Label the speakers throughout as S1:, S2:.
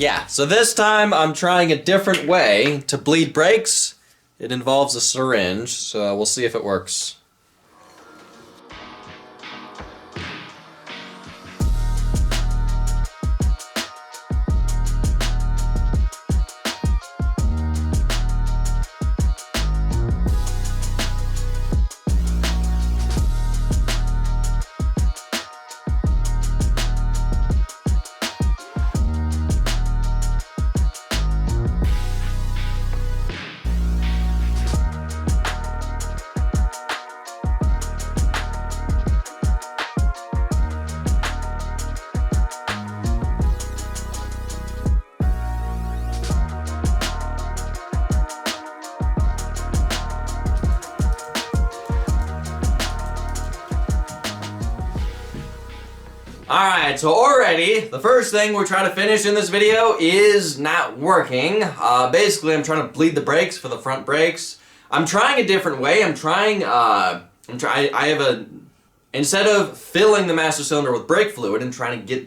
S1: Yeah, so this time I'm trying a different way to bleed brakes. It involves a syringe, so we'll see if it works. Alright, so already, the first thing we're trying to finish in this video is not working. Basically, I'm trying to bleed the brakes for the front brakes. I'm trying a different way. Instead of filling the master cylinder with brake fluid and trying to get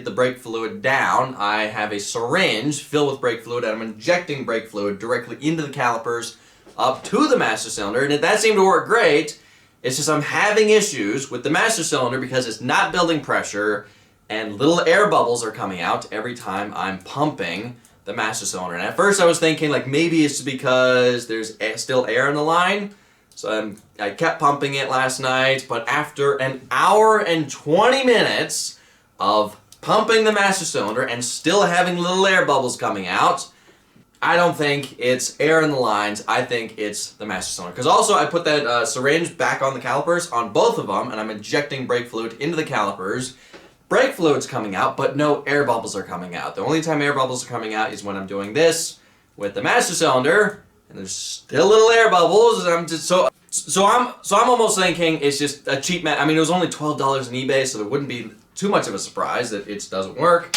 S1: the brake fluid down, I have a syringe filled with brake fluid, and I'm injecting brake fluid directly into the calipers up to the master cylinder, and that seemed to work great. It's just I'm having issues with the master cylinder because it's not building pressure and little air bubbles are coming out every time I'm pumping the master cylinder. And at first I was thinking like maybe it's because there's still air in the line. So I kept pumping it last night, but after an hour and 20 minutes of pumping the master cylinder and still having little air bubbles coming out, I don't think it's air in the lines. I think it's the master cylinder. Because also I put that syringe back on the calipers on both of them, and I'm injecting brake fluid into the calipers. Brake fluid's coming out, but no air bubbles are coming out. The only time air bubbles are coming out is when I'm doing this with the master cylinder, and there's still little air bubbles. And I'm just so I'm almost thinking it's just a cheap I mean, it was only $12 on eBay, so there wouldn't be too much of a surprise that it doesn't work.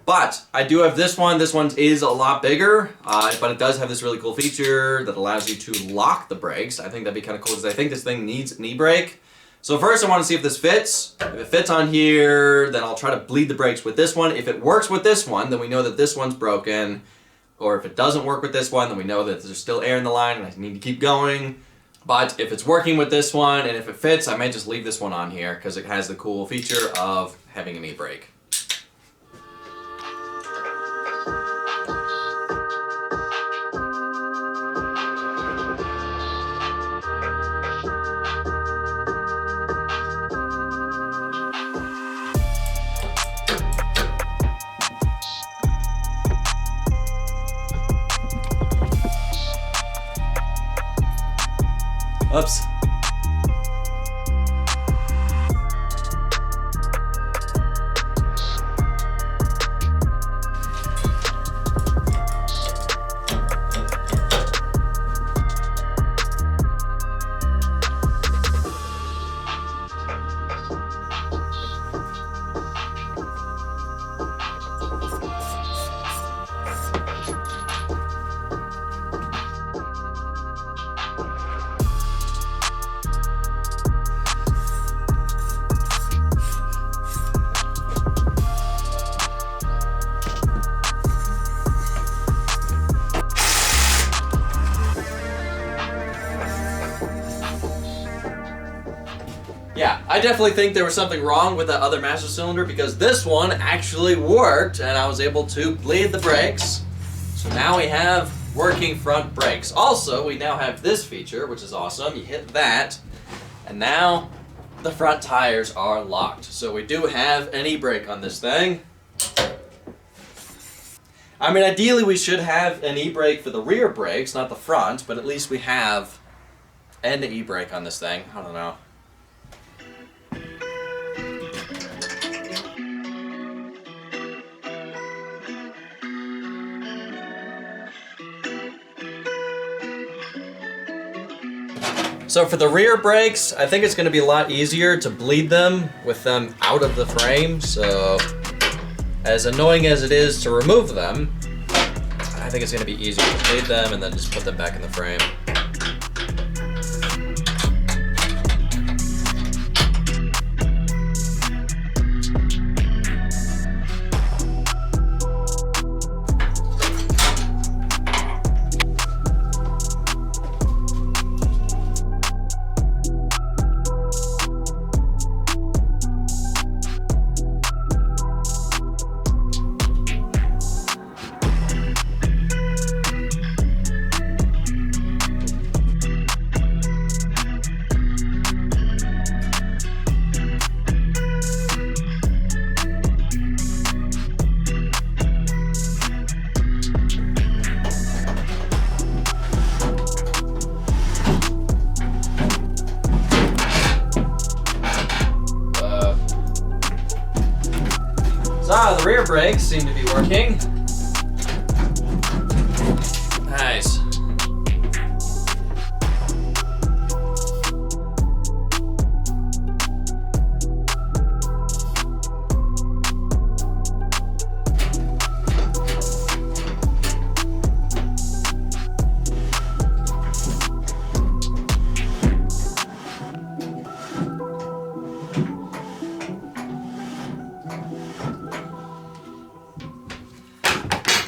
S1: But I do have this one. This one is a lot bigger, but it does have this really cool feature that allows you to lock the brakes. I think that'd be kind of cool because I think this thing needs an e-brake. So first I want to see if this fits. If it fits on here, then I'll try to bleed the brakes with this one. If it works with this one, then we know that this one's broken. Or if it doesn't work with this one, then we know that there's still air in the line and I need to keep going. But if it's working with this one and if it fits, I may just leave this one on here because it has the cool feature of having an e-brake. Oops. Yeah, I definitely think there was something wrong with the other master cylinder because this one actually worked and I was able to bleed the brakes. So now we have working front brakes. Also, we now have this feature, which is awesome. You hit that and now the front tires are locked. So we do have an e-brake on this thing. I mean, ideally we should have an e-brake for the rear brakes, not the front, but at least we have an e-brake on this thing. I don't know. So for the rear brakes, I think it's going to be a lot easier to bleed them with them out of the frame. So as annoying as it is to remove them, I think it's going to be easier to bleed them and then just put them back in the frame. So the rear brakes seem to be working. Nice.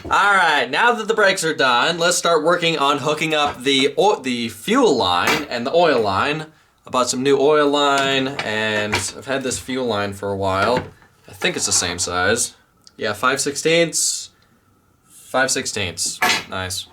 S1: Alright, now that the brakes are done, let's start working on hooking up the fuel line and the oil line. I bought some new oil line, and I've had this fuel line for a while. I think it's the same size. Yeah, 5/16. 5/16. Nice.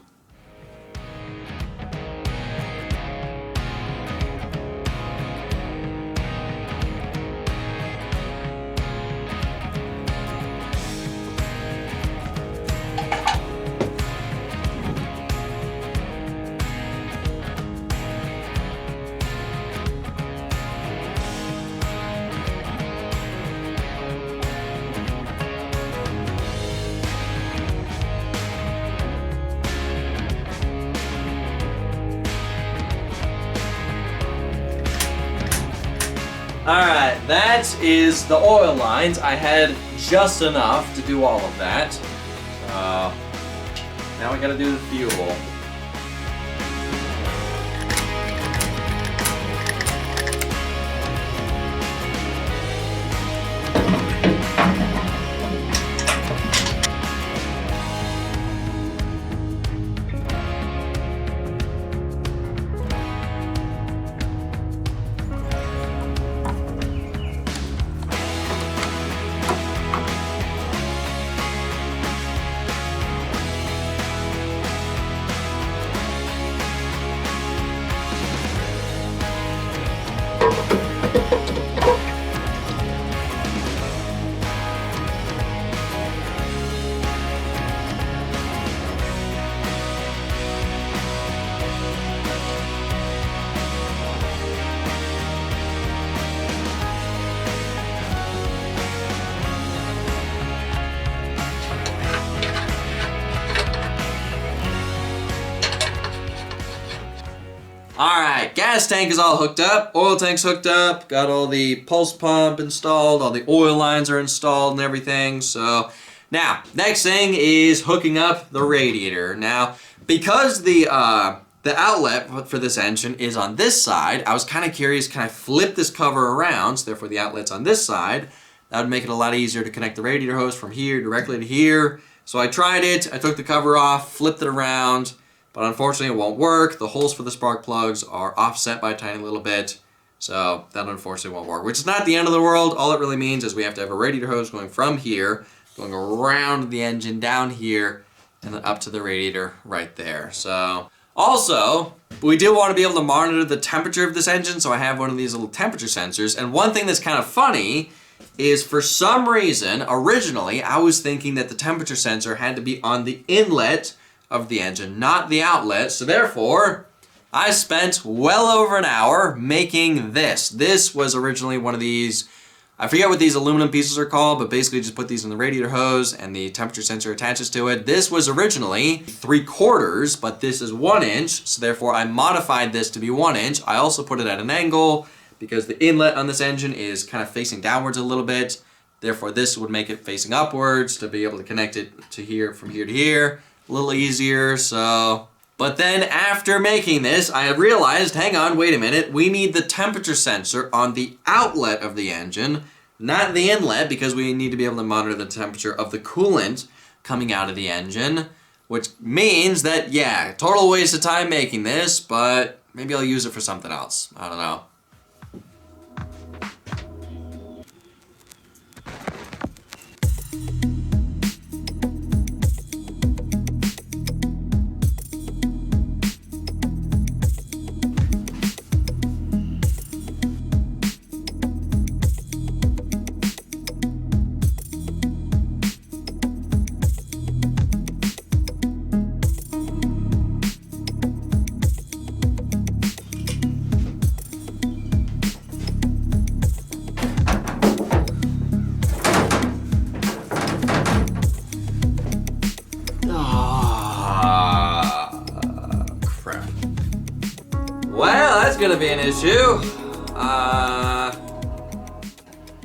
S1: Alright, that is the oil lines. I had just enough to do all of that. So, now we gotta do the fuel. Alright, gas tank is all hooked up, oil tank's hooked up, got all the pulse pump installed, all the oil lines are installed and everything. So now, next thing is hooking up the radiator. Now, because the outlet for this engine is on this side, I was kind of curious, can I flip this cover around, so therefore the outlet's on this side? That would make it a lot easier to connect the radiator hose from here directly to here. So I tried it, I took the cover off, flipped it around, but unfortunately it won't work. The holes for the spark plugs are offset by a tiny little bit, so that unfortunately won't work, which is not the end of the world. All it really means is we have to have a radiator hose going from here, going around the engine down here, and then up to the radiator right there. So also, we do want to be able to monitor the temperature of this engine, so I have one of these little temperature sensors. And one thing that's kind of funny is, for some reason, originally I was thinking that the temperature sensor had to be on the inlet of the engine, not the outlet. So therefore, I spent well over an hour making this. This was originally one of these, I forget what these aluminum pieces are called, but basically just put these in the radiator hose and the temperature sensor attaches to it. This was originally 3/4, but this is 1 inch, so therefore I modified this to be 1 inch. I also put it at an angle because the inlet on this engine is kind of facing downwards a little bit. Therefore this would make it facing upwards to be able to connect it to here, from here to here. A little easier, so. But then after making this, I had realized, hang on, wait a minute, we need the temperature sensor on the outlet of the engine, not the inlet, because we need to be able to monitor the temperature of the coolant coming out of the engine, which means that, yeah, total waste of time making this, but maybe I'll use it for something else. I don't know. gonna be an issue.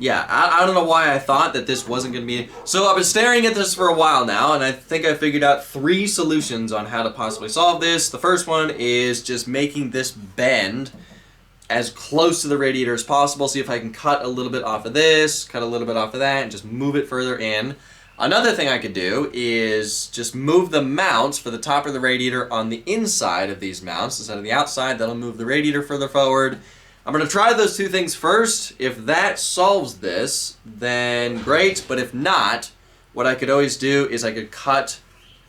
S1: Yeah, I don't know why I thought that this wasn't gonna be. So I've been staring at this for a while now, and I think I figured out 3 solutions on how to possibly solve this. The first one is just making this bend as close to the radiator as possible. See if I can cut a little bit off of this, cut a little bit off of that, and just move it further in. Another thing I could do is just move the mounts for the top of the radiator on the inside of these mounts instead of the outside. That'll move the radiator further forward. I'm going to try those 2 things first. If that solves this, then great. But if not, what I could always do is I could cut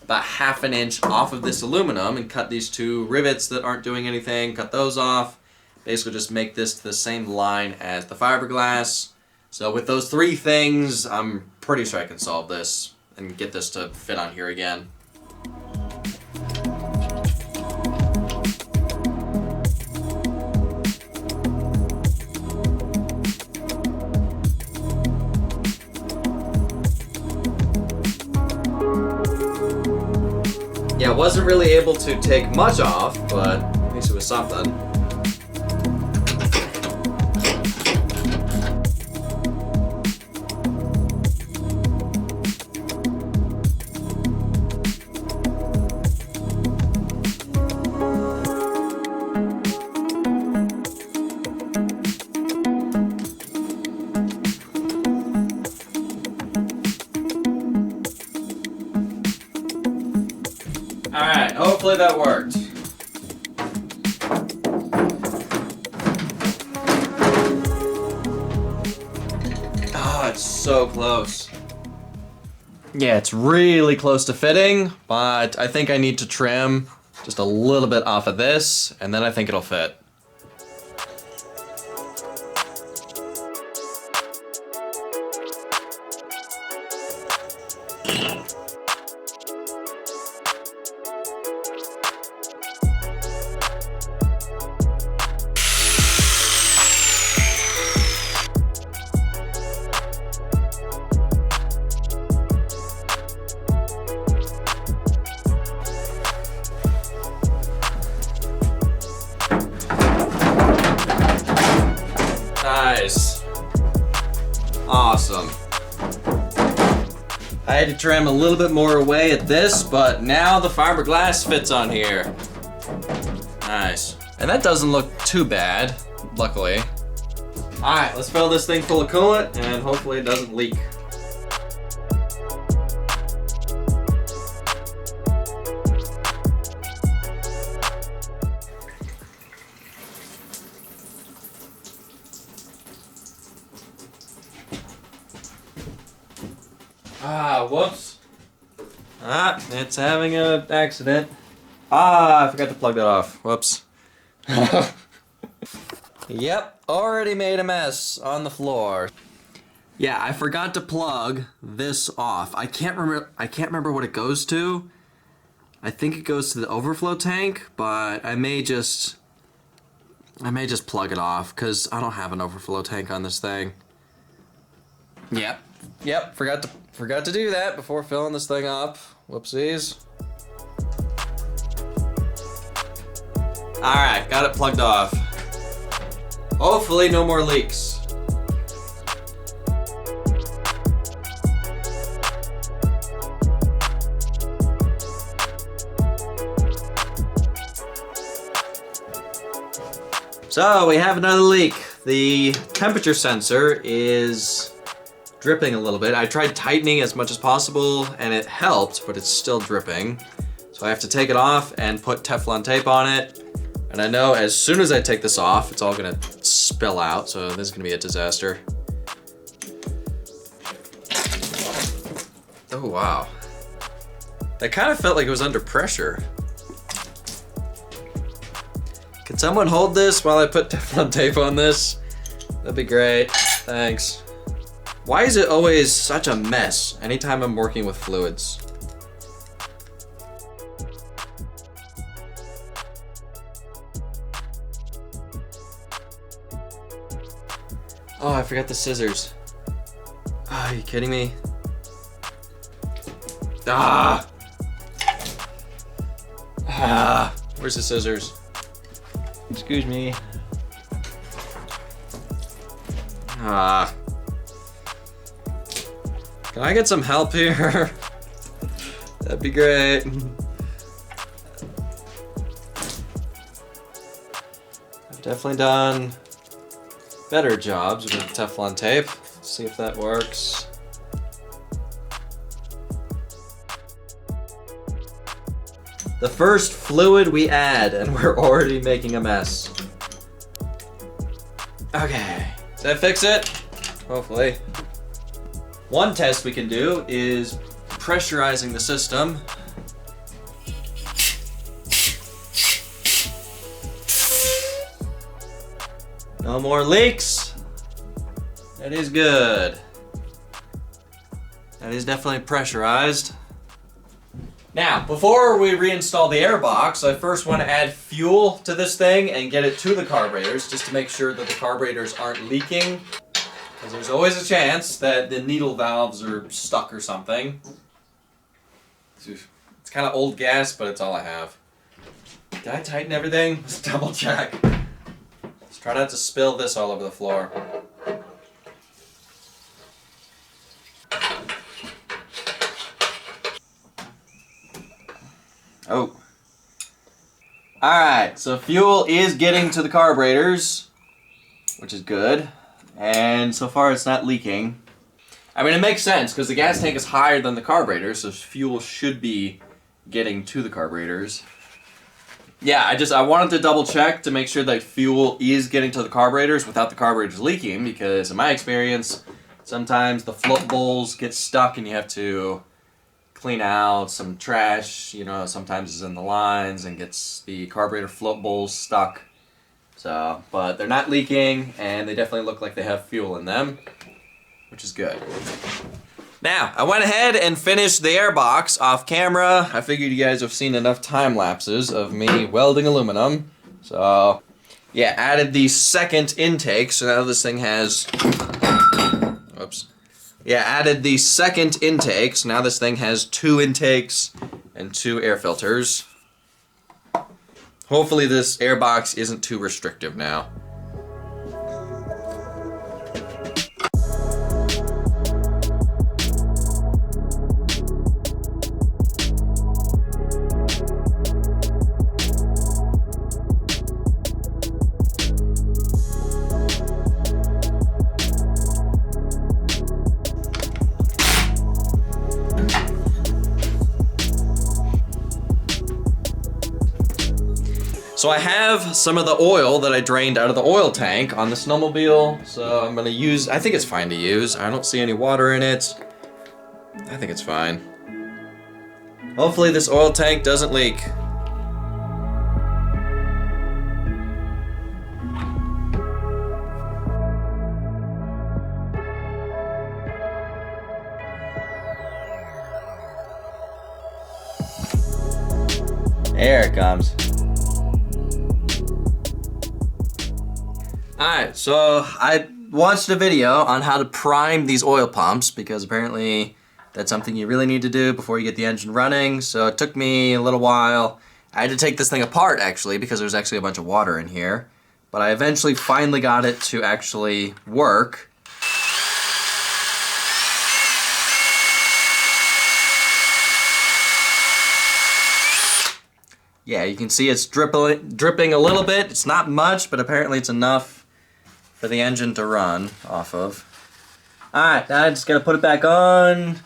S1: about 1/2 inch off of this aluminum and cut these 2 rivets that aren't doing anything, cut those off. Basically just make this the same line as the fiberglass. So with those 3 things, I'm pretty sure I can solve this and get this to fit on here again. Yeah, I wasn't really able to take much off, but at least it was something. Alright, hopefully that worked. Oh, it's so close. Yeah, it's really close to fitting, but I think I need to trim just a little bit off of this, and then I think it'll fit. Nice. Awesome. I had to trim a little bit more away at this, but now the fiberglass fits on here. Nice. And that doesn't look too bad, luckily. Alright, let's fill this thing full of coolant and hopefully it doesn't leak. Ah, whoops. Ah, it's having an accident. Ah, I forgot to plug that off. Whoops. Yep, already made a mess on the floor. Yeah, I forgot to plug this off. I can't remember what it goes to. I think it goes to the overflow tank, but I may just plug it off because I don't have an overflow tank on this thing. Yep, forgot to do that before filling this thing up. Whoopsies. Alright, got it plugged off. Hopefully no more leaks. So we have another leak. The temperature sensor is dripping a little bit. I tried tightening as much as possible and it helped, but it's still dripping. So I have to take it off and put Teflon tape on it. And I know as soon as I take this off, it's all gonna spill out, so this is gonna be a disaster. Oh wow. That kind of felt like it was under pressure. Can someone hold this while I put Teflon tape on this? That'd be great, thanks. Why is it always such a mess anytime I'm working with fluids? Oh, I forgot the scissors. Oh, are you kidding me? Ah! Where's the scissors? Excuse me. Can I get some help here? That'd be great. I've definitely done better jobs with Teflon tape. Let's see if that works. The first fluid we add, and we're already making a mess. Okay, does that fix it? Hopefully. One test we can do is pressurizing the system. No more leaks. That is good. That is definitely pressurized. Now, before we reinstall the airbox, I first want to add fuel to this thing and get it to the carburetors just to make sure that the carburetors aren't leaking. Because there's always a chance that the needle valves are stuck or something. It's kind of old gas, but it's all I have. Did I tighten everything? Let's double check. Let's try not to spill this all over the floor. Oh. Alright, so fuel is getting to the carburetors, which is good. And so far it's not leaking. I mean, it makes sense because the gas tank is higher than the carburetor, so fuel should be getting to the carburetors. Yeah, I wanted to double check to make sure that fuel is getting to the carburetors without the carburetors leaking, because in my experience, sometimes the float bowls get stuck and you have to clean out some trash, you know, sometimes it's in the lines and gets the carburetor float bowls stuck. So, but they're not leaking and they definitely look like they have fuel in them, which is good. Now, I went ahead and finished the airbox off camera. I figured you guys have seen enough time lapses of me welding aluminum. So, yeah, added the second intake, so now this thing has, whoops. Yeah, added the second intake, so now this thing has 2 intakes and 2 air filters. Hopefully this airbox isn't too restrictive now. So I have some of the oil that I drained out of the oil tank on the snowmobile, so I'm gonna use, I think it's fine to use. I don't see any water in it. I think it's fine. Hopefully this oil tank doesn't leak. There it comes. Alright, so I watched a video on how to prime these oil pumps because apparently that's something you really need to do before you get the engine running. So it took me a little while. I had to take this thing apart actually because there's actually a bunch of water in here. But I eventually finally got it to actually work. Yeah, you can see it's dripping a little bit. It's not much, but apparently it's enough for the engine to run off of. Alright, now I just gotta put it back on,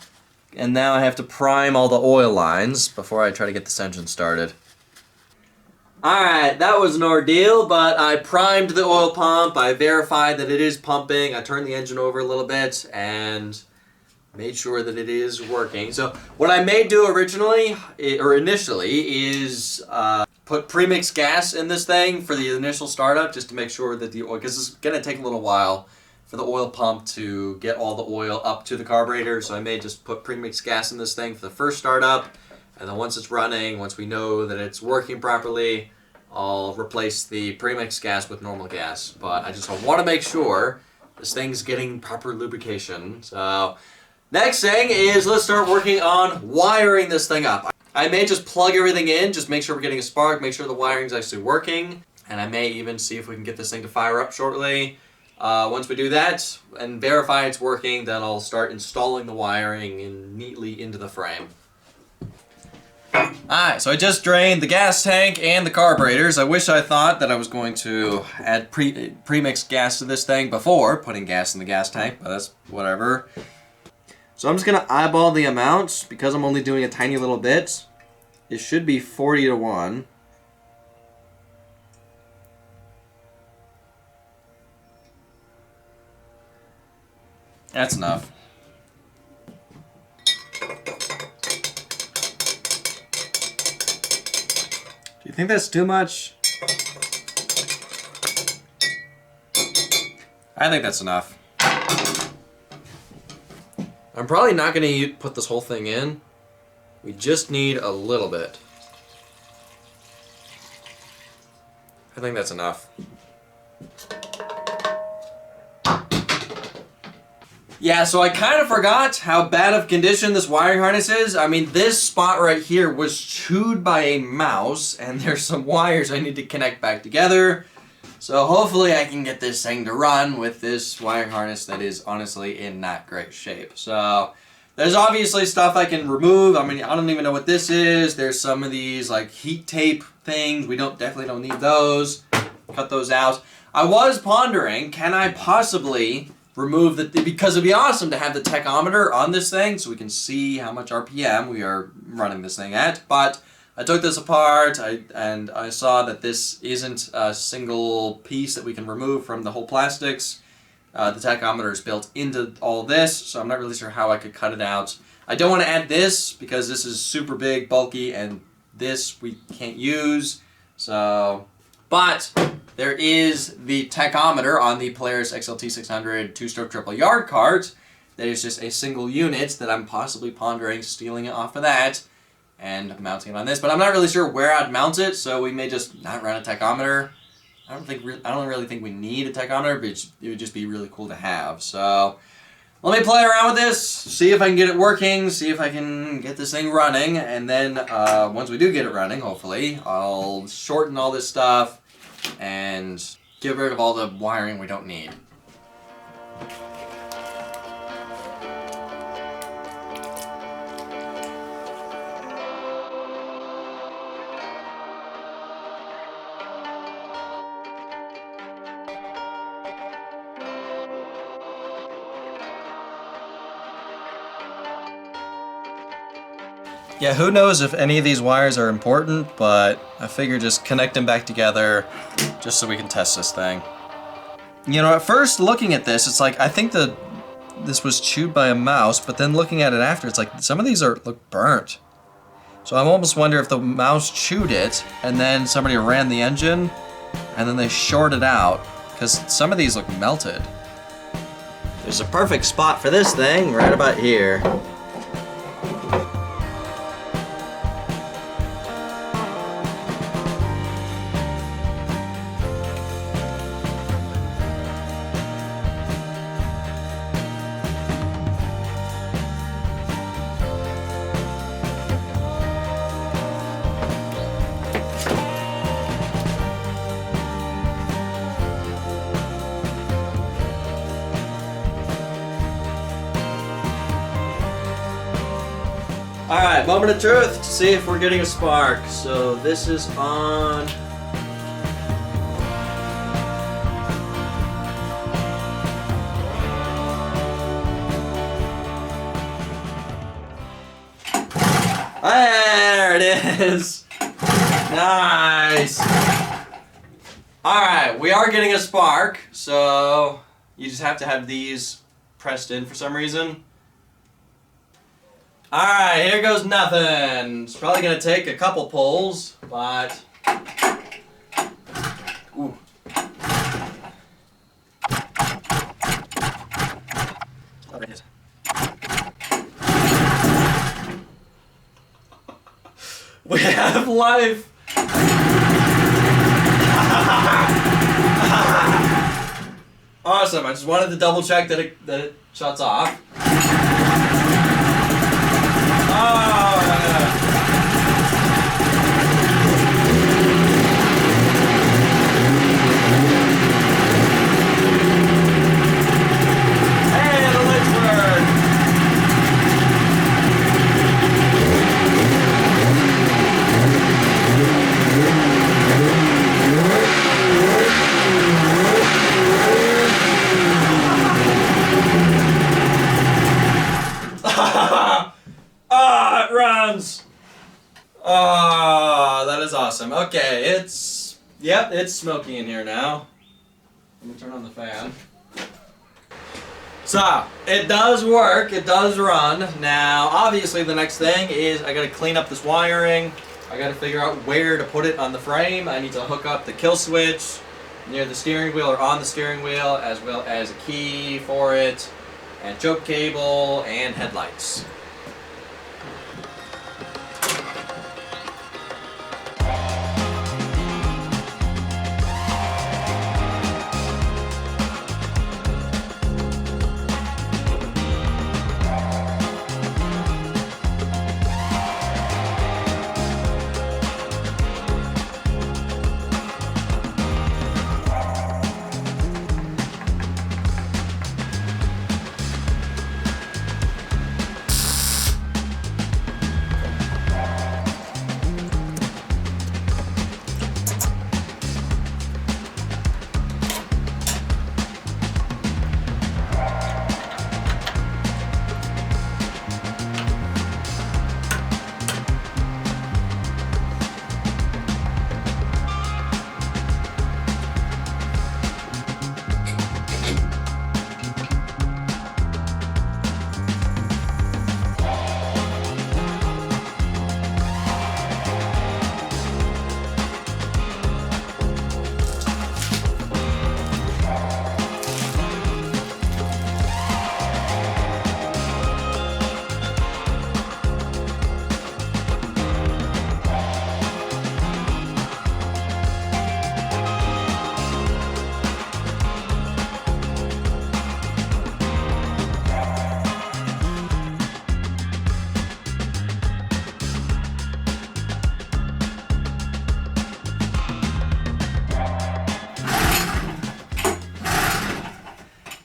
S1: and now I have to prime all the oil lines before I try to get this engine started. Alright, that was an ordeal, but I primed the oil pump, I verified that it is pumping, I turned the engine over a little bit, and made sure that it is working. So what I may do originally, or initially, is put premixed gas in this thing for the initial startup, just to make sure that the oil, because it's going to take a little while for the oil pump to get all the oil up to the carburetor, so I may just put premixed gas in this thing for the first startup, and then once it's running, once we know that it's working properly, I'll replace the premixed gas with normal gas. But I just want to make sure this thing's getting proper lubrication. So next thing is let's start working on wiring this thing up. I may just plug everything in, just make sure we're getting a spark, make sure the wiring's actually working, and I may even see if we can get this thing to fire up shortly. Once we do that and verify it's working, then I'll start installing the wiring neatly into the frame. Alright, so I just drained the gas tank and the carburetors. I wish I thought that I was going to add pre-mixed gas to this thing before putting gas in the gas tank, but that's whatever. So I'm just going to eyeball the amounts because I'm only doing a tiny little bit. It should be 40-1. That's enough. Do you think that's too much? I think that's enough. I'm probably not going to put this whole thing in. We just need a little bit. I think that's enough. Yeah, so I kind of forgot how bad of condition this wiring harness is. I mean, this spot right here was chewed by a mouse, and there's some wires I need to connect back together. So hopefully I can get this thing to run with this wiring harness that is honestly in not great shape. So there's obviously stuff I can remove. I mean, I don't even know what this is. There's some of these like heat tape things. We definitely don't need those. Cut those out. I was pondering, can I possibly remove because it'd be awesome to have the tachometer on this thing so we can see how much RPM we are running this thing at. But I took this apart and I saw that this isn't a single piece that we can remove from the whole plastics. The tachometer is built into all this, so I'm not really sure how I could cut it out. I don't want to add this because this is super big, bulky, and this we can't use. So, but there is the tachometer on the Polaris XLT 600 two-stroke triple yard cart that is just a single unit that I'm possibly pondering stealing it off of that and mounting it on this. But I'm not really sure where I'd mount it, so we may just not run a tachometer. I don't really think we need a tachometer, but it would just be really cool to have. So let me play around with this, see if I can get it working, see if I can get this thing running, and then once we do get it running, hopefully, I'll shorten all this stuff and get rid of all the wiring we don't need. Yeah, who knows if any of these wires are important, but I figure just connect them back together just so we can test this thing. You know, at first looking at this, it's like, I think this was chewed by a mouse, but then looking at it after, it's like, some of these look burnt. So I almost wonder if the mouse chewed it, and then somebody ran the engine, and then they shorted out, because some of these look melted. There's a perfect spot for this thing, right about here. Alright, moment of truth to see if we're getting a spark. So this is on. There it is. Nice. Alright, we are getting a spark. So you just have to have these pressed in for some reason. Alright, here goes nothing. It's probably going to take a couple pulls, but. Ooh. Oh, there it is. We have life! Awesome, I just wanted to double check that it shuts off. Ah, it runs. Ah, that is awesome. Okay, it's smoky in here now. Let me turn on the fan. So, it does work, it does run. Now, obviously the next thing is I gotta clean up this wiring. I gotta figure out where to put it on the frame. I need to hook up the kill switch near the steering wheel or on the steering wheel, as well as a key for it, and choke cable, and headlights.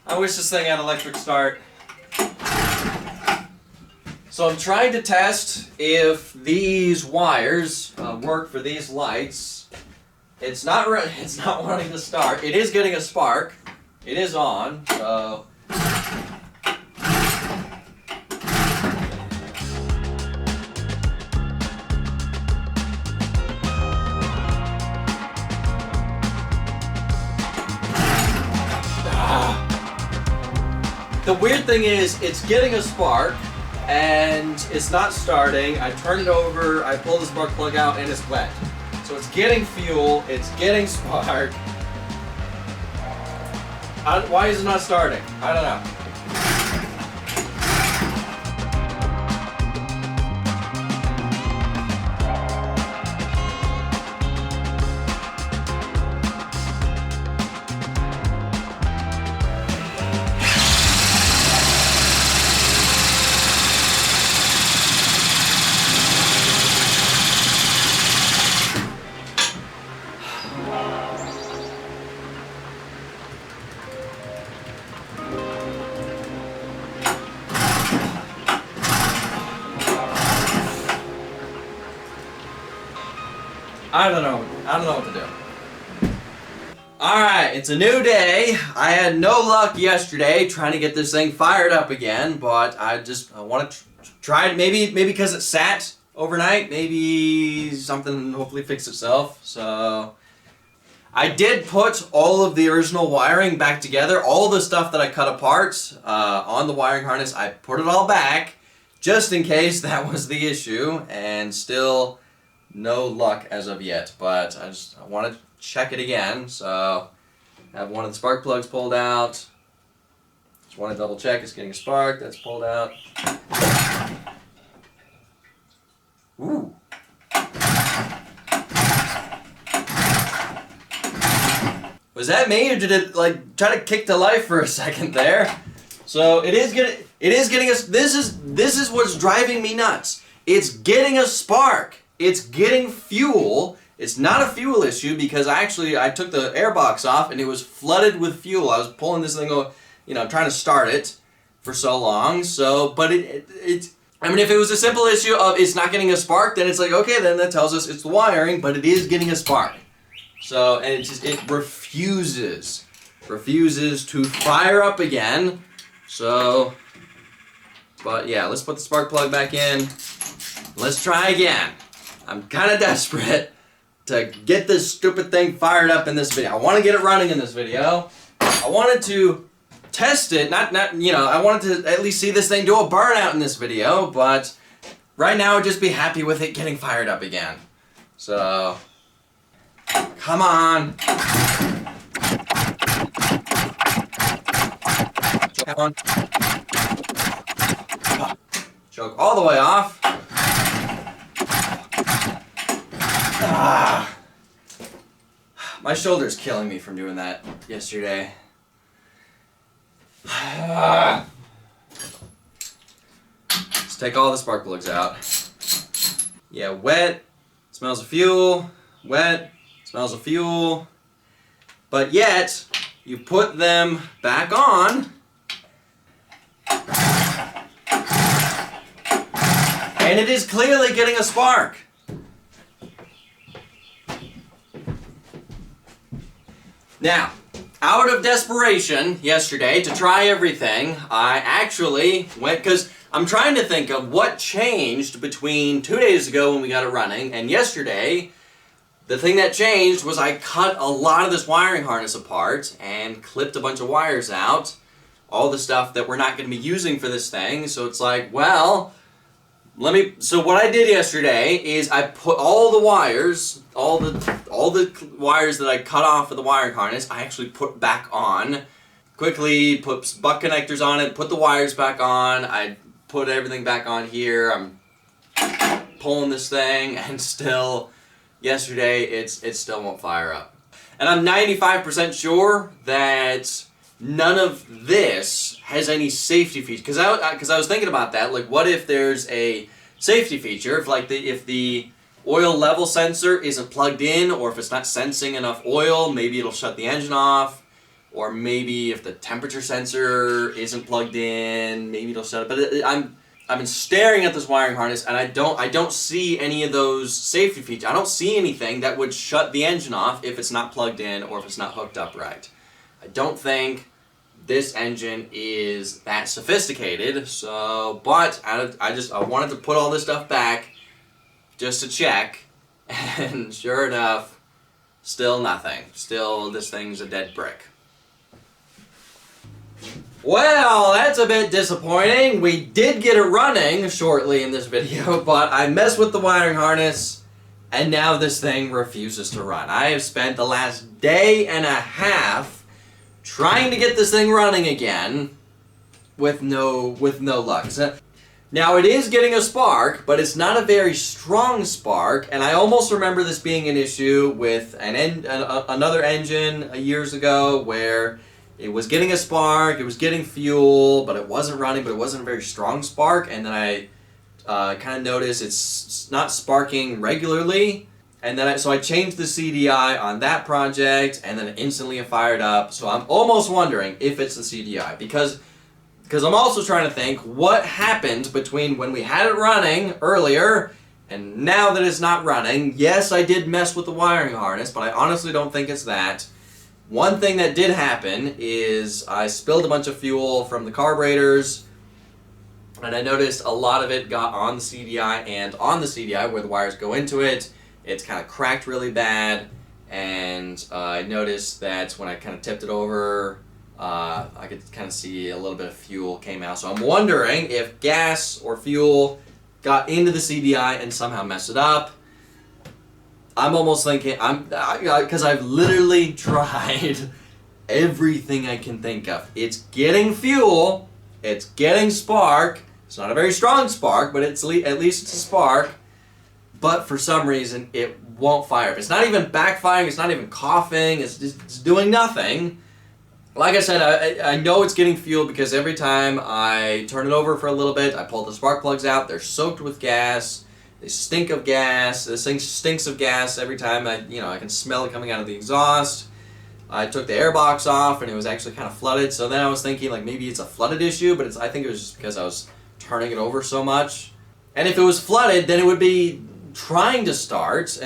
S1: I wish this thing had electric start. So I'm trying to test if these wires work for these lights. It's not wanting to start. It is getting a spark. It is on. So. The weird thing is, it's getting a spark, and it's not starting. I turn it over, I pull the spark plug out, and it's wet. So it's getting fuel, it's getting spark. Why is it not starting? I don't know. I don't know what to do. Alright, it's a new day. I had no luck yesterday trying to get this thing fired up again, but I want to try it. Maybe because it sat overnight, maybe something hopefully fixed itself. So I did put all of the original wiring back together. All the stuff that I cut apart on the wiring harness, I put it all back just in case that was the issue, and still no luck as of yet, but I want to check it again. So I have one of the spark plugs pulled out. Just want to double check it's getting a spark. That's pulled out. Ooh. Was that me, or did it like try to kick to life for a second there? So it is getting us. This is what's driving me nuts. It's getting a spark. It's getting fuel. It's not a fuel issue because I took the airbox off and it was flooded with fuel. I was pulling this thing, trying to start it for so long. So, but I mean, if it was a simple issue of it's not getting a spark, then it's like, okay, then that tells us it's the wiring, but it is getting a spark. So, and it refuses to fire up again. So, But yeah, let's put the spark plug back in. Let's try again. I'm kind of desperate to get this stupid thing fired up in this video. I want to get it running in this video. I wanted to test it, I wanted to at least see this thing do a burnout in this video, but right now I'd just be happy with it getting fired up again. So, come on. Choke on. Choke all the way off. Ah. My shoulder's killing me from doing that yesterday. Let's take all the spark plugs out. Yeah, wet, smells of fuel, wet, smells of fuel. But yet, you put them back on, and it is clearly getting a spark. Now, out of desperation yesterday to try everything, I actually went, because I'm trying to think of what changed between 2 days ago when we got it running and yesterday. The thing that changed was I cut a lot of this wiring harness apart and clipped a bunch of wires out. All the stuff that we're not going to be using for this thing. So it's like, well, so what I did yesterday is I put all the wires, all the wires that I cut off of the wiring harness, I actually put back on. Quickly put butt connectors on it, put the wires back on, I put everything back on here. I'm pulling this thing and still, yesterday, it still won't fire up. And I'm 95% sure that none of this has any safety features. Because I was thinking about that. Like, what if there's a safety feature? If the oil level sensor isn't plugged in, or if it's not sensing enough oil, maybe it'll shut the engine off. Or maybe if the temperature sensor isn't plugged in, maybe it'll shut it. But I've been staring at this wiring harness, and I don't see any of those safety features. I don't see anything that would shut the engine off if it's not plugged in or if it's not hooked up right. I don't think this engine is that sophisticated, so, but I wanted to put all this stuff back just to check, and sure enough, still nothing. Still, this thing's a dead brick. Well, that's a bit disappointing. We did get it running shortly in this video, but I messed with the wiring harness, and now this thing refuses to run. I have spent the last day and a half trying to get this thing running again with no luck. Now it is getting a spark, but it's not a very strong spark, and I almost remember this being an issue with another engine years ago where it was getting a spark, it was getting fuel, but it wasn't running, but it wasn't a very strong spark, and then I kind of noticed it's not sparking regularly. And then so I changed the CDI on that project, and then instantly it fired up. So I'm almost wondering if it's the CDI, because I'm also trying to think what happened between when we had it running earlier and now that it's not running. Yes, I did mess with the wiring harness, but I honestly don't think it's that. One thing that did happen is I spilled a bunch of fuel from the carburetors, and I noticed a lot of it got on the CDI, and on the CDI where the wires go into it, it's kind of cracked really bad, and I noticed that when I kind of tipped it over, I could kind of see a little bit of fuel came out. So I'm wondering if gas or fuel got into the CDI and somehow messed it up. I'm almost thinking, because I've literally tried everything I can think of. It's getting fuel, it's getting spark. It's not a very strong spark, but at least it's a spark. But for some reason, it won't fire. It's not even backfiring, it's not even coughing, it's doing nothing. Like I said, I know it's getting fuel because every time I turn it over for a little bit, I pull the spark plugs out, they're soaked with gas, they stink of gas, this thing stinks of gas every time I can smell it coming out of the exhaust. I took the airbox off and it was actually kind of flooded, so then I was thinking like maybe it's a flooded issue, but I think it was just because I was turning it over so much. And if it was flooded, then it would be trying to start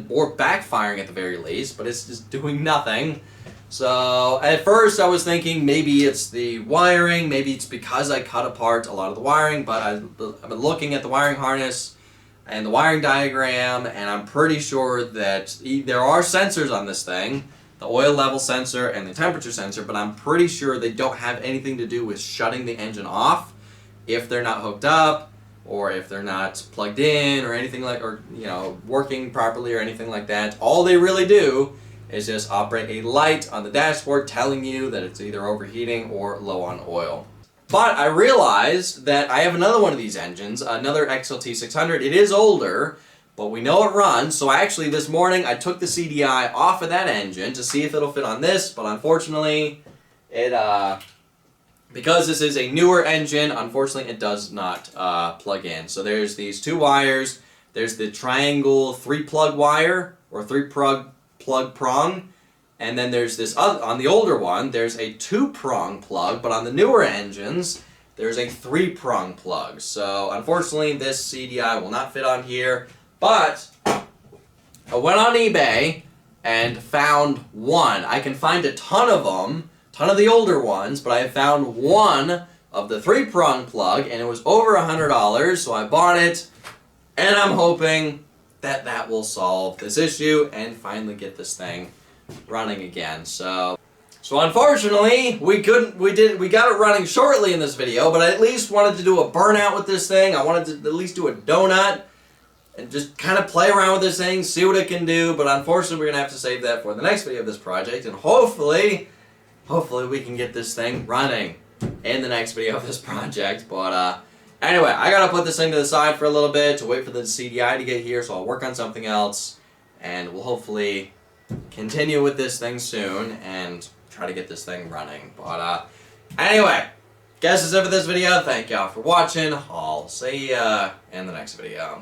S1: or backfiring at the very least, but it's just doing nothing. So at first I was thinking maybe it's the wiring, maybe it's because I cut apart a lot of the wiring, but I've been looking at the wiring harness and the wiring diagram, and I'm pretty sure that there are sensors on this thing, the oil level sensor and the temperature sensor, but I'm pretty sure they don't have anything to do with shutting the engine off if they're not hooked up, or if they're not plugged in, or anything like, or working properly or anything like that. All they really do is just operate a light on the dashboard telling you that it's either overheating or low on oil. But I realized that I have another one of these engines, another XLT 600. It is older, but we know it runs. So actually this morning I took the CDI off of that engine to see if it'll fit on this, but unfortunately because this is a newer engine, unfortunately it does not plug in. So there's these two wires. There's the triangle 3-plug wire, or 3-plug prong, and then there's this other, on the older one, there's a 2-prong plug, but on the newer engines, there's a 3-prong plug. So unfortunately this CDI will not fit on here, but I went on eBay and found one. I can find a ton of them, ton of the older ones, but I found one of the 3-prong plug, and it was over $100, so I bought it, and I'm hoping that that will solve this issue and finally get this thing running again. So unfortunately, we got it running shortly in this video, but I at least wanted to do a burnout with this thing. I wanted to at least do a donut and just kind of play around with this thing, see what it can do, but unfortunately we're going to have to save that for the next video of this project, and hopefully we can get this thing running in the next video of this project. But anyway, I gotta put this thing to the side for a little bit to wait for the CDI to get here, so I'll work on something else, and we'll hopefully continue with this thing soon and try to get this thing running. But anyway, guess that's it for this video. Thank y'all for watching. I'll see ya in the next video.